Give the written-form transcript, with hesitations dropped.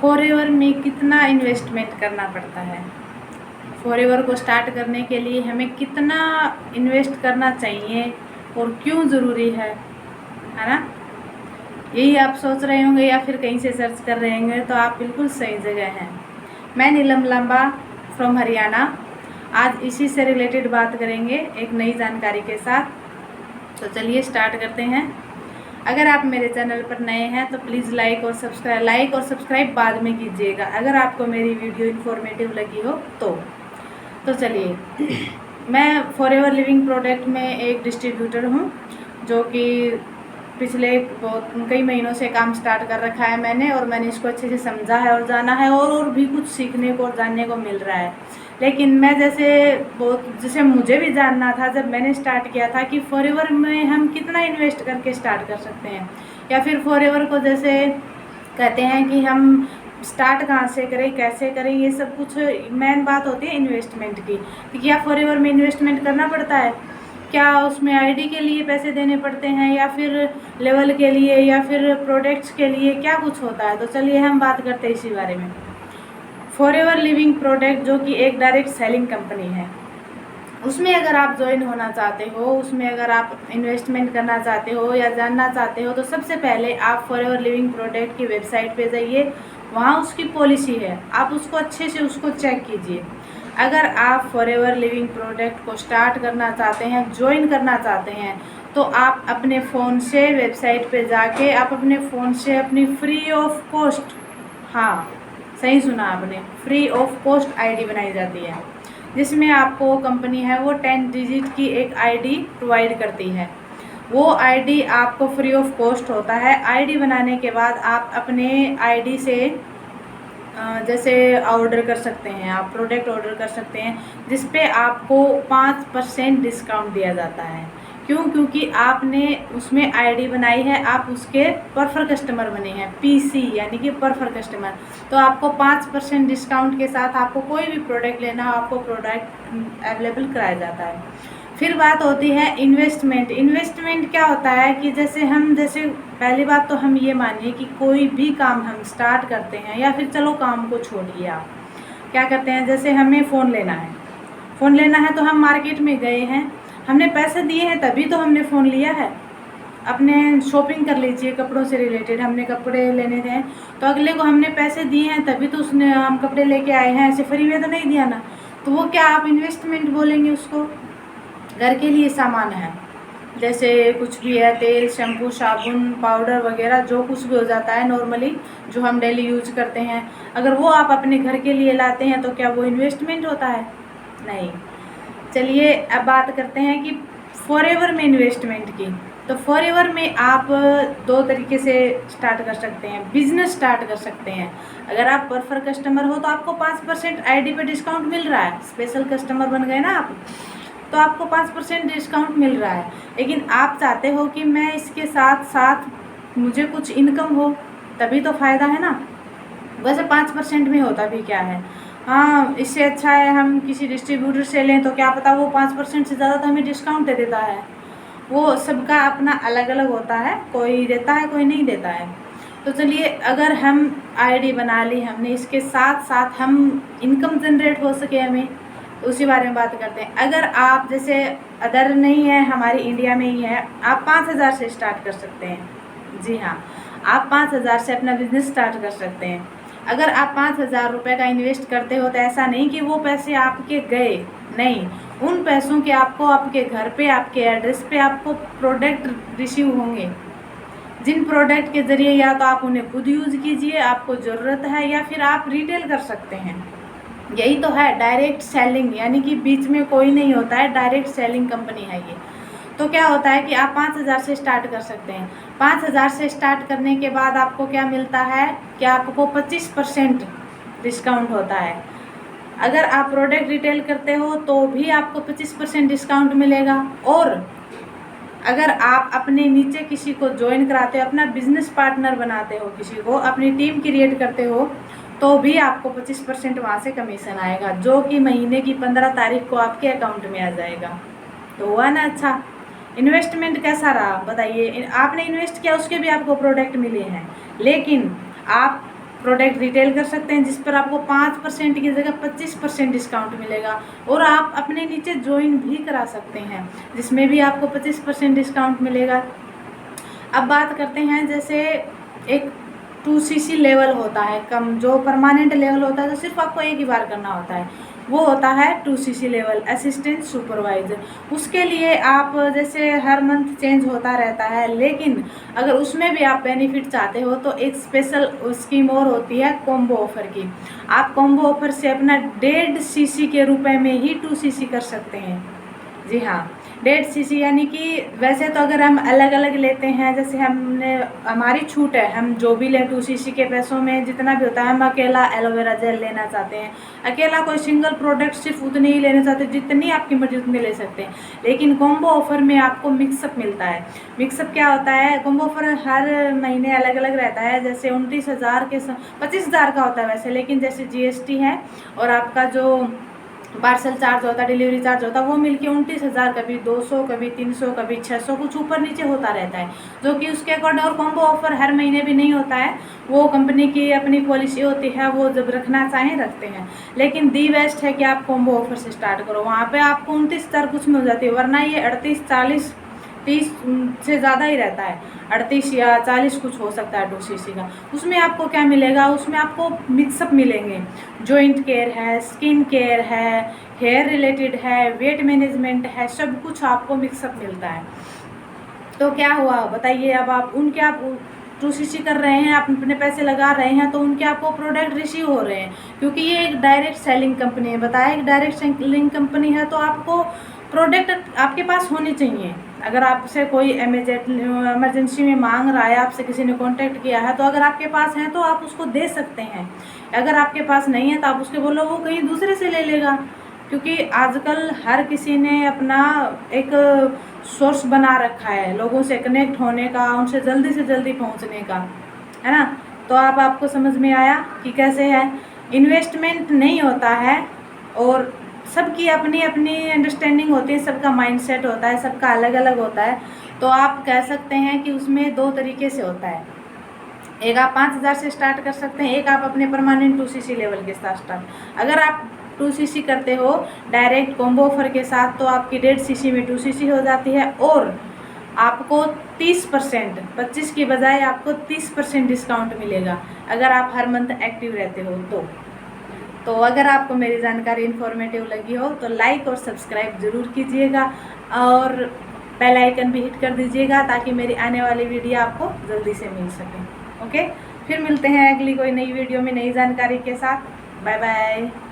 Forever में कितना investment करना पड़ता है, फॉरएवर को स्टार्ट करने के लिए हमें कितना इन्वेस्ट करना चाहिए और क्यों ज़रूरी है ना। यही आप सोच रहे होंगे या फिर कहीं से सर्च कर रहे होंगे, तो आप बिल्कुल सही जगह हैं। मैं नीलम लांबा फ्रॉम हरियाणा। आज इसी से रिलेटेड बात करेंगे एक नई जानकारी के साथ। तो चलिए स्टार्ट करते हैं। अगर आप मेरे चैनल पर नए हैं तो प्लीज़ लाइक और सब्सक्राइब बाद में कीजिएगा, अगर आपको मेरी वीडियो इन्फॉर्मेटिव लगी हो तो चलिए मैं फॉरएवर लिविंग प्रोडक्ट में एक डिस्ट्रीब्यूटर हूँ, जो कि पिछले कई महीनों से काम स्टार्ट कर रखा है मैंने इसको अच्छे से समझा है और जाना है, और भी कुछ सीखने को और जानने को मिल रहा है। लेकिन मैं जैसे मुझे भी जानना था जब मैंने स्टार्ट किया था कि फॉरएवर में हम कितना इन्वेस्ट करके स्टार्ट कर सकते हैं, या फिर फॉरएवर को जैसे कहते हैं कि हम स्टार्ट कहाँ से करें, कैसे करें, ये सब कुछ मेन बात होती है इन्वेस्टमेंट की। कि क्या फॉरएवर में इन्वेस्टमेंट करना पड़ता है, क्या उसमें आईडी के लिए पैसे देने पड़ते हैं, या फिर लेवल के लिए, या फिर प्रोडक्ट्स के लिए, क्या कुछ होता है। तो चलिए हम बात करते हैं इसी बारे में। फॉरएवर लिविंग प्रोडक्ट जो कि एक डायरेक्ट सेलिंग कंपनी है, उसमें अगर आप ज्वाइन होना चाहते हो, उसमें अगर आप इन्वेस्टमेंट करना चाहते हो या जानना चाहते हो, तो सबसे पहले आप फॉरएवर लिविंग प्रोडक्ट की वेबसाइट पे जाइए। वहाँ उसकी पॉलिसी है, आप उसको अच्छे से चेक कीजिए। अगर आप फॉरएवर लिविंग प्रोडक्ट को स्टार्ट करना चाहते हैं, ज्वाइन करना चाहते हैं, तो आप अपने फ़ोन से वेबसाइट पे जाके आप अपने फ़ोन से अपनी फ्री ऑफ कॉस्ट, हाँ सही सुना आपने, फ्री ऑफ कॉस्ट आईडी बनाई जाती है, जिसमें आपको कंपनी है वो 10 डिजिट की एक आईडी प्रोवाइड करती है। वो आईडी आपको फ्री ऑफ कॉस्ट होता है। आईडी बनाने के बाद आप अपने आईडी से जैसे ऑर्डर कर सकते हैं, आप प्रोडक्ट ऑर्डर कर सकते हैं, जिस पे आपको 5% डिस्काउंट दिया जाता है। क्यों? क्योंकि आपने उसमें आईडी बनाई है, आप उसके परफर कस्टमर बने हैं, पीसी यानी कि परफर कस्टमर। तो आपको 5% डिस्काउंट के साथ आपको कोई भी प्रोडक्ट लेना हो, आपको प्रोडक्ट अवेलेबल कराया जाता है। फिर बात होती है इन्वेस्टमेंट। इन्वेस्टमेंट क्या होता है कि जैसे पहली बात तो हम ये मानिए कि कोई भी काम हम स्टार्ट करते हैं, या फिर चलो काम को छोड़िए, आप क्या करते हैं, जैसे हमें फ़ोन लेना है तो हम मार्केट में गए हैं, हमने पैसे दिए हैं तभी तो हमने फ़ोन लिया है। अपने शॉपिंग कर लीजिए, कपड़ों से रिलेटेड हमने कपड़े लेने थे तो अगले को हमने पैसे दिए हैं तभी तो हम कपड़े लेके आए हैं, ऐसे फ्री में तो नहीं दिया ना। तो वो क्या आप इन्वेस्टमेंट बोलेंगे उसको। घर के लिए सामान है, जैसे कुछ भी है, तेल, शैम्पू, साबुन, पाउडर वगैरह, जो कुछ भी हो जाता है नॉर्मली जो हम डेली यूज करते हैं, अगर वो आप अपने घर के लिए लाते हैं तो क्या वो इन्वेस्टमेंट होता है? नहीं। चलिए अब बात करते हैं कि फॉरएवर में इन्वेस्टमेंट की। तो फॉरएवर में आप 2 तरीके से स्टार्ट कर सकते हैं, बिजनेस स्टार्ट कर सकते हैं। अगर आप परफर कस्टमर हो तो आपको 5% आईडी पे डिस्काउंट मिल रहा है, स्पेशल कस्टमर बन गए ना आप, तो आपको 5% डिस्काउंट मिल रहा है। लेकिन आप चाहते हो कि मैं इसके साथ साथ मुझे कुछ इनकम हो, तभी तो फ़ायदा है ना। वैसे 5% में होता भी क्या है, हाँ इससे अच्छा है हम किसी डिस्ट्रीब्यूटर से लें, तो क्या पता वो 5% से ज़्यादा तो हमें डिस्काउंट दे देता है। वो सबका अपना अलग अलग होता है, कोई देता है कोई नहीं देता है। तो चलिए अगर हम आईडी बना ली हमने, इसके साथ साथ हम इनकम जनरेट हो सके हमें, उसी बारे में बात करते हैं। अगर आप जैसे अदर नहीं है, हमारी इंडिया में ही है, आप 5,000 से स्टार्ट कर सकते हैं। जी हाँ, आप 5,000 से अपना बिजनेस स्टार्ट कर सकते हैं। अगर आप 5,000 रुपये का इन्वेस्ट करते हो तो ऐसा नहीं कि वो पैसे आपके गए, नहीं, उन पैसों के आपको आपके घर पे, आपके एड्रेस पे आपको प्रोडक्ट रिसीव होंगे, जिन प्रोडक्ट के ज़रिए या तो आप उन्हें खुद यूज़ कीजिए, आपको ज़रूरत है, या फिर आप रिटेल कर सकते हैं। यही तो है डायरेक्ट सेलिंग, यानी कि बीच में कोई नहीं होता है, डायरेक्ट सेलिंग कंपनी है ये। तो क्या होता है कि आप 5,000 से स्टार्ट कर सकते हैं। 5,000 से स्टार्ट करने के बाद आपको क्या मिलता है कि आपको 25% डिस्काउंट होता है। अगर आप प्रोडक्ट रिटेल करते हो तो भी आपको 25% डिस्काउंट मिलेगा, और अगर आप अपने नीचे किसी को ज्वाइन कराते हो, अपना बिजनेस पार्टनर बनाते हो, किसी को अपनी टीम क्रिएट करते हो, तो भी आपको 25% वहाँ से कमीशन आएगा, जो कि महीने की 15 तारीख को आपके अकाउंट में आ जाएगा। तो हुआ ना अच्छा। इन्वेस्टमेंट कैसा रहा बताइए। आपने इन्वेस्ट किया, उसके भी आपको प्रोडक्ट मिले हैं, लेकिन आप प्रोडक्ट रिटेल कर सकते हैं, जिस पर आपको 5% की जगह 25% डिस्काउंट मिलेगा। और आप अपने नीचे ज्वाइन भी करा सकते हैं, जिसमें भी आपको 25% डिस्काउंट मिलेगा। अब बात करते हैं, जैसे एक 2cc लेवल होता है कम, जो परमानेंट लेवल होता है तो सिर्फ आपको एक ही बार करना होता है, वो होता है 2cc लेवल असिस्टेंट सुपरवाइजर। उसके लिए आप जैसे हर मंथ चेंज होता रहता है, लेकिन अगर उसमें भी आप बेनिफिट चाहते हो तो एक स्पेशल स्कीम और होती है कॉम्बो ऑफर की। आप कॉम्बो ऑफर से अपना 1.5cc के रुपए में ही 2cc कर सकते हैं। जी हाँ, 1.5cc यानी कि वैसे तो अगर हम अलग अलग लेते हैं, जैसे हमने हमारी छूट है, हम जो भी लें 2cc के पैसों में जितना भी होता है, हम अकेला एलोवेरा जेल लेना चाहते हैं, अकेला कोई सिंगल प्रोडक्ट सिर्फ उतने ही लेना चाहते हैं, जितनी आपकी मर्जी उतने ले सकते हैं। लेकिन कॉम्बो ऑफर में आपको मिक्सअप मिलता है। मिक्सअप क्या होता है? कॉम्बो ऑफर हर महीने अलग अलग रहता है, जैसे 29,000 के 25,000 का होता है वैसे, लेकिन जैसे GST है और आपका जो पार्सल चार्ज होता है, डिलीवरी चार्ज होता है, वो मिलके 29,000, कभी 200, कभी 300, कभी 600, कुछ ऊपर नीचे होता रहता है, जो कि उसके अकॉर्डिंग। और कॉम्बो ऑफर हर महीने भी नहीं होता है, वो कंपनी की अपनी पॉलिसी होती है, वो जब रखना चाहें रखते हैं। लेकिन दी बेस्ट है कि आप कॉम्बो ऑफर से स्टार्ट करो, वहाँ पे आपको 29,000 कुछ में हो जाती है, वरना ये 38, 40, 30 से ज़्यादा ही रहता है, 38 या 40 कुछ हो सकता है 2cc का। उसमें आपको क्या मिलेगा? उसमें आपको मिक्सअप मिलेंगे, जॉइंट केयर है, स्किन केयर है, हेयर रिलेटेड है, वेट मैनेजमेंट है, सब कुछ आपको मिक्सअप मिलता है। तो क्या हुआ बताइए? अब आप 2cc कर रहे हैं, आप अपने पैसे लगा रहे हैं, तो उनके आपको प्रोडक्ट रिसीव हो रहे हैं, क्योंकि ये एक डायरेक्ट सेलिंग कंपनी है। बताया एक डायरेक्ट सेलिंग कंपनी है, तो आपको प्रोडक्ट आपके पास होने चाहिए। अगर आपसे कोई इमरजेंसी में मांग रहा है, आपसे किसी ने कांटेक्ट किया है, तो अगर आपके पास है तो आप उसको दे सकते हैं। अगर आपके पास नहीं है तो आप उसके बोलो, वो कहीं दूसरे से ले लेगा, क्योंकि आजकल हर किसी ने अपना एक सोर्स बना रखा है लोगों से कनेक्ट होने का, उनसे जल्दी से जल्दी पहुंचने का, है ना। तो आपको समझ में आया कि कैसे है, इन्वेस्टमेंट नहीं होता है, और सबकी अपनी अपनी अंडरस्टैंडिंग होती है, सबका माइंडसेट होता है, सबका अलग अलग होता है। तो आप कह सकते हैं कि उसमें 2 तरीके से होता है, एक आप 5,000 से स्टार्ट कर सकते हैं, एक आप अपने परमानेंट 2cc लेवल के साथ स्टार्ट। अगर आप 2cc करते हो डायरेक्ट कॉम्बो ऑफर के साथ, तो आपकी 1.5cc में 2cc हो जाती है, और आपको 30%, 25 की बजाय आपको 30% डिस्काउंट मिलेगा अगर आप हर मंथ एक्टिव रहते हो तो अगर आपको मेरी जानकारी इन्फॉर्मेटिव लगी हो तो लाइक और सब्सक्राइब ज़रूर कीजिएगा, और बेल आइकन भी हिट कर दीजिएगा, ताकि मेरी आने वाली वीडियो आपको जल्दी से मिल सके। ओके, फिर मिलते हैं अगली कोई नई वीडियो में नई जानकारी के साथ। Bye bye.